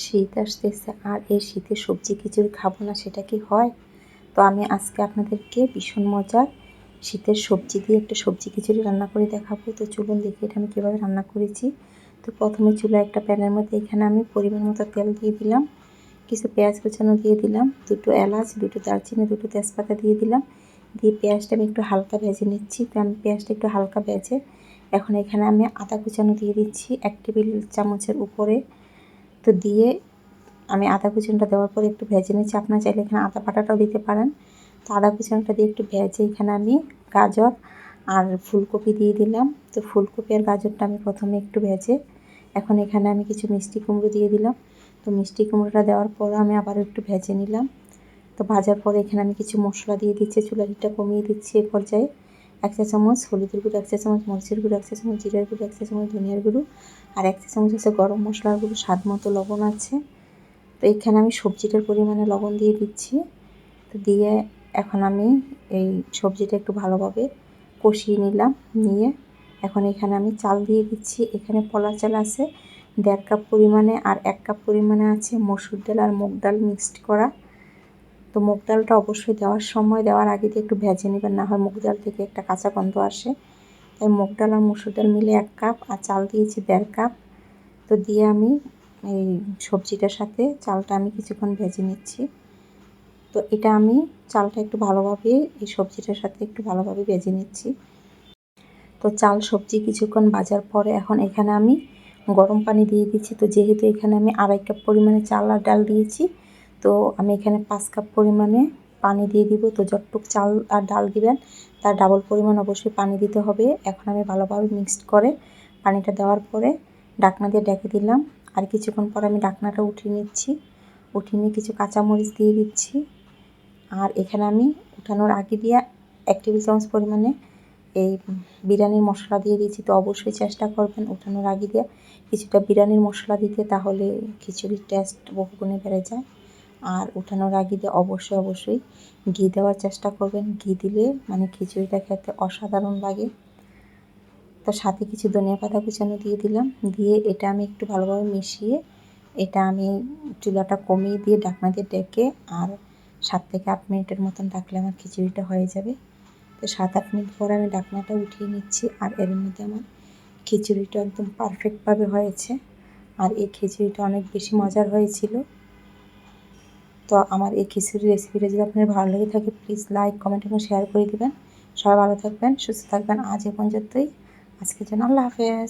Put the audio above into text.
শীত আসতেছে আর এই শীতে সবজি খিচুড়ি খাবো না সেটা কি হয়? তো আমি আজকে আপনাদেরকে ভীষণ মজার শীতের সবজি দিয়ে একটা সবজি খিচুড়ি রান্না করে দেখাবো। তো চলুন দেখি এটা আমি কীভাবে রান্না করেছি। তো প্রথমে চুলায় একটা প্যানের মধ্যে এখানে আমি পরিমাণ মতো তেল দিয়ে দিলাম, কিছু পেঁয়াজ কুচানো দিয়ে দিলাম, 2টো এলাচ, 2টো দারচিনি, 2টো তেজপাতা দিয়ে দিলাম। দিয়ে পেঁয়াজটা আমি একটু হালকা ভেজে নিচ্ছি। তো আমি পেঁয়াজটা একটু হালকা ভেজে এখন এখানে আমি আদা কুচানো দিয়ে দিচ্ছি 1 টেবিল চামচের উপরে। তো দিয়ে আমি আদা কুচানোটা দেওয়ার পরে একটু ভেজে নিচ্ছি। আপনারা চাইলে এখানে আদা বাটাটাও দিতে পারেন। তো আদা কুচানোটা দিয়ে একটু ভেজে এখানে আমি গাজর আর ফুলকপি দিয়ে দিলাম। তো ফুলকপি আর গাজরটা আমি প্রথমে একটু ভেজে এখন এখানে আমি কিছু মিষ্টি কুমড়ো দিয়ে দিলাম। তো মিষ্টি কুমড়োটা দেওয়ার পর আমি আবার একটু ভেজে নিলাম। তো ভাজার পরে এখানে আমি কিছু মশলা দিয়ে দিচ্ছি, চুলার হিটটা কমিয়ে দিচ্ছি। এই পর্যায়ে 1 চা চামচ হলুদের গুঁড়ো, 1 চা চামচ মরিচের গুঁড়ো, 1 চা চামচ জিরার গুঁড়ো, 1 চা চামচ ধনিয়ার গুঁড়ো আর 1 চা চামচ হচ্ছে গরম মশলার গুঁড়ো, স্বাদ মতো লবণ আছে। তো এখানে আমি সবজিটার পরিমাণে লবণ দিয়ে দিচ্ছি। তো দিয়ে এখন আমি এই সবজিটা একটু ভালোভাবে কষিয়ে নিলাম। নিয়ে এখন এখানে আমি চাল দিয়ে দিচ্ছি। এখানে পোলা চাল আছে 1.5 কাপ পরিমাণে আর 1 কাপ পরিমাণে আছে মসুর ডাল আর মুগ ডাল মিক্সড করা। তো মুগ ডালটা অবশ্যই দেওয়ার আগে দিয়ে একটু ভেজে নেবেন, না হয় মুগ ডাল থেকে একটা কাঁচা গন্ধ আসে। তাই মুগ ডাল আর মসুর ডাল মিলে 1 কাপ আর চাল দিয়েছি 1.5 কাপ। তো দিয়ে আমি এই সবজিটার সাথে চালটা আমি কিছুক্ষণ ভেজে নিচ্ছি। তো এটা আমি চালটা একটু ভালোভাবে এই সবজিটার সাথে একটু ভালোভাবে ভেজে নিচ্ছি। তো চাল সবজি কিছুক্ষণ ভাজার পরে এখন এখানে আমি গরম পানি দিয়ে দিচ্ছি। তো যেহেতু এখানে আমি 2.5 কাপ পরিমাণে চাল আর ডাল দিয়েছি, তো আমি এখানে 5 কাপ পরিমাণে পানি দিয়ে দিব। তো যতটুকু চাল আর ডাল দিবেন তার ডাবল পরিমাণ অবশ্যই পানি দিতে হবে। এখন আমি ভালোভাবে মিক্সড করে পানিটা দেওয়ার পরে ঢাকনা দিয়ে ঢেকে দিলাম। আর কিছুক্ষণ পর আমি ঢাকনাটা উঠিয়ে নিচ্ছি। উঠিয়ে নিয়ে কিছু কাঁচামরিচ দিয়ে দিচ্ছি। আর এখানে আমি উঠানোর আগে দিয়ে 1 টেবিল চামচ পরিমাণে এই বিরিয়ানির মশলা দিয়ে দিয়েছি। তো অবশ্যই চেষ্টা করবেন উঠানোর আগে দিয়ে কিছুটা বিরিয়ানির মশলা দিতে, তাহলে খিচুড়ির টেস্ট বহুগুণে বেড়ে যায়। আর উঠানোর আগে দিয়ে অবশ্যই ঘি দেওয়ার চেষ্টা করবেন। ঘি দিলে মানে খিচুড়িটা খেতে অসাধারণ লাগে। তো সাথে কিছু ধনিয়া পাতা কুচানো দিয়ে দিলাম। দিয়ে এটা আমি একটু ভালোভাবে মিশিয়ে এটা আমি চুলাটা কমিয়ে দিয়ে ঢাকনা দিয়ে ঢেকে আর 7 থেকে 8 মিনিটের মতন রাখলে আমার খিচুড়িটা হয়ে যাবে। তো 7-8 মিনিট পর আমি ঢাকনাটা উঠিয়ে নিচ্ছি। আর এর মধ্যে আমার খিচুড়িটা একদম পারফেক্টভাবে হয়েছে। আর এই খিচুড়িটা অনেক বেশি মজার হয়েছিল। তো আমার এই খিচুড়ির রেসিপিটা যদি আপনার ভালো লেগে থাকে প্লিজ লাইক, কমেন্ট এবং শেয়ার করে দেবেন। সবাই ভালো থাকবেন, সুস্থ থাকবেন। আজ এ পর্যন্তই। আজকের জন্য আল্লাহ হাফেজ।